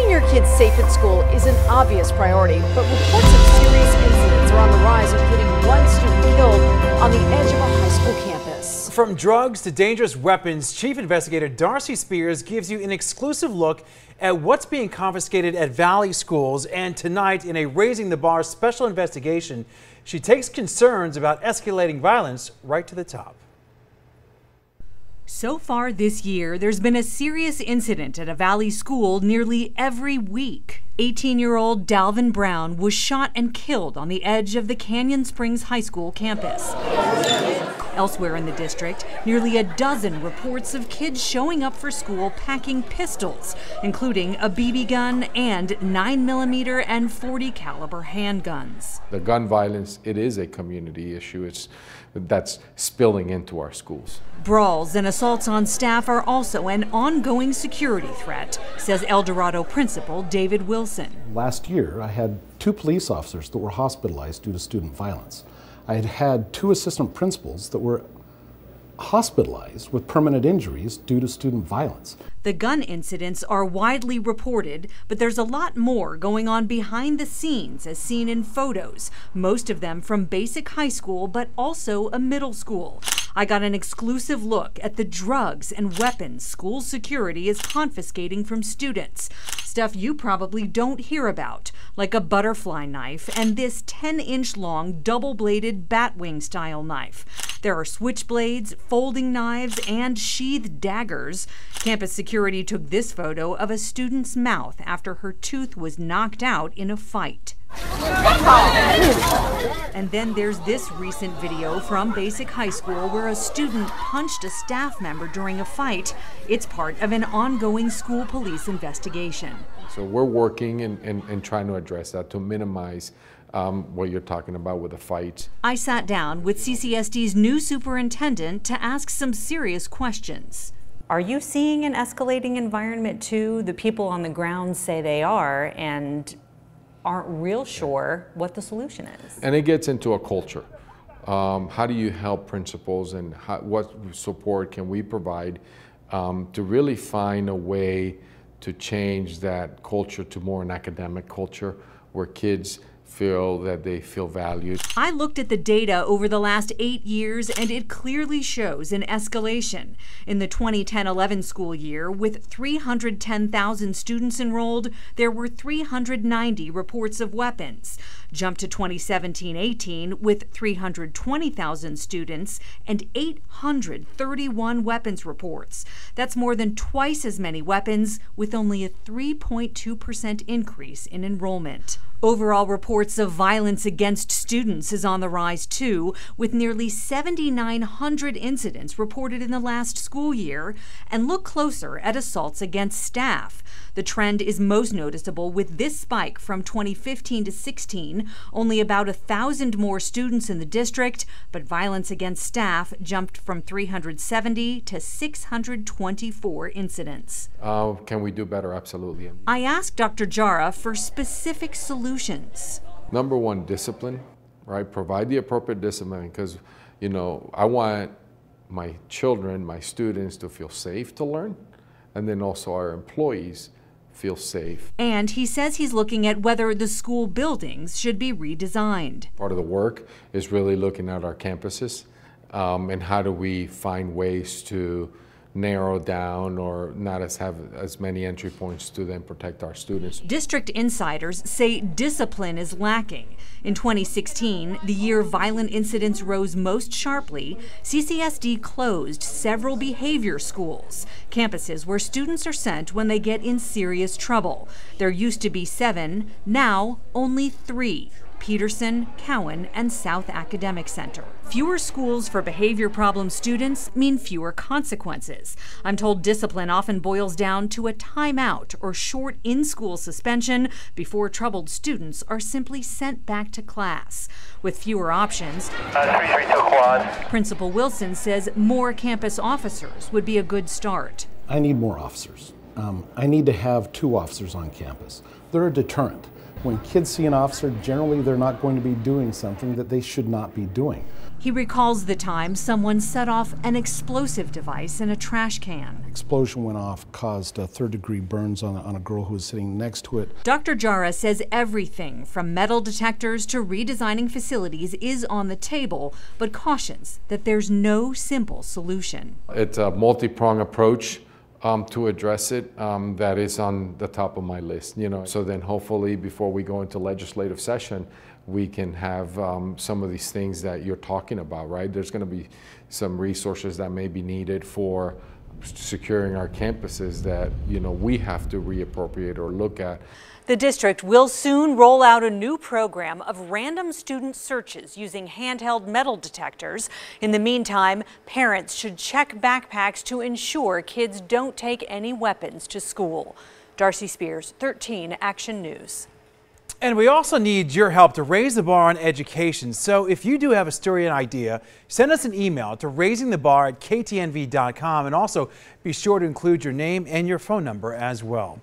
Keeping your kids safe at school is an obvious priority, but reports of serious incidents are on the rise, including one student killed on the edge of a high school campus. From drugs to dangerous weapons, Chief Investigator Darcy Spears gives you an exclusive look at what's being confiscated at Valley schools. And tonight, in a Raising the Bar special investigation, she takes concerns about escalating violence right to the top. So far this year, there's been a serious incident at a Valley school nearly every week. 18-year-old Dalvin Brown was shot and killed on the edge of the Canyon Springs High School campus. Elsewhere in the district, nearly a dozen reports of kids showing up for school packing pistols, including a BB gun and 9mm and .40 caliber handguns. The gun violence, it is a community issue. That's spilling into our schools. Brawls and assaults on staff are also an ongoing security threat, says El Dorado principal David Wilson. Last year, I had 2 police officers that were hospitalized due to student violence. I had had 2 assistant principals that were hospitalized with permanent injuries due to student violence. The gun incidents are widely reported, but there's a lot more going on behind the scenes as seen in photos, most of them from basic high school, but also a middle school. I got an exclusive look at the drugs and weapons school security is confiscating from students. Stuff you probably don't hear about, like a butterfly knife and this 10-inch long double-bladed batwing style knife. There are switchblades, folding knives, and sheathed daggers. Campus security took this photo of a student's mouth after her tooth was knocked out in a fight. And then there's this recent video from Basic High School where a student punched a staff member during a fight. It's part of an ongoing school police investigation. So we're working and trying to address that to minimize what you're talking about with the fights. I sat down with CCSD's new superintendent to ask some serious questions. Are you seeing an escalating environment too? The people on the ground say they are and aren't real sure what the solution is. And it gets into a culture. How do you help principals and what support can we provide to really find a way to change that culture to more an academic culture where kids feel that they feel valued. I looked at the data over the last 8 years and it clearly shows an escalation. In the 2010-11 school year, with 310,000 students enrolled, there were 390 reports of weapons. Jump to 2017-18 with 320,000 students and 831 weapons reports. That's more than twice as many weapons with only a 3.2% increase in enrollment. Overall reports of violence against students is on the rise too, with nearly 7,900 incidents reported in the last school year. And look closer at assaults against staff. The trend is most noticeable with this spike from 2015 to 16, only about 1,000 more students in the district, but violence against staff jumped from 370 to 624 incidents. Can we do better? Absolutely. I asked Dr. Jara for specific solutions. Number one, discipline, right? Provide the appropriate discipline because, you know, I want my children, my students to feel safe to learn, and then also our employees feel safe. And he says he's looking at whether the school buildings should be redesigned. Part of the work is really looking at our campuses and how do we find ways to narrow down or not have as many entry points to then protect our students. District insiders say discipline is lacking. In 2016, the year violent incidents rose most sharply, CCSD closed several behavior schools, campuses where students are sent when they get in serious trouble. There used to be 7, now only 3. Peterson, Cowan, and South Academic Center. Fewer schools for behavior problem students mean fewer consequences. I'm told discipline often boils down to a timeout or short in-school suspension before troubled students are simply sent back to class. With fewer options, 332 quad. Principal Wilson says more campus officers would be a good start. I need more officers. I need to have 2 officers on campus. They're a deterrent. When kids see an officer, generally they're not going to be doing something that they should not be doing. He recalls the time someone set off an explosive device in a trash can. Explosion went off, caused 3rd-degree burns on a girl who was sitting next to it. Dr. Jara says everything from metal detectors to redesigning facilities is on the table, but cautions that there's no simple solution. It's a multi-pronged approach to address it that is on the top of my list. So then hopefully before we go into legislative session, we can have some of these things that you're talking about, right? There's going to be some resources that may be needed for securing our campuses that, we have to reappropriate or look at. The district will soon roll out a new program of random student searches using handheld metal detectors. In the meantime, parents should check backpacks to ensure kids don't take any weapons to school. Darcy Spears, 13 Action News. And we also need your help to raise the bar on education. So if you do have a story and idea, send us an email to raisingthebar@ktnv.com, and also be sure to include your name and your phone number as well.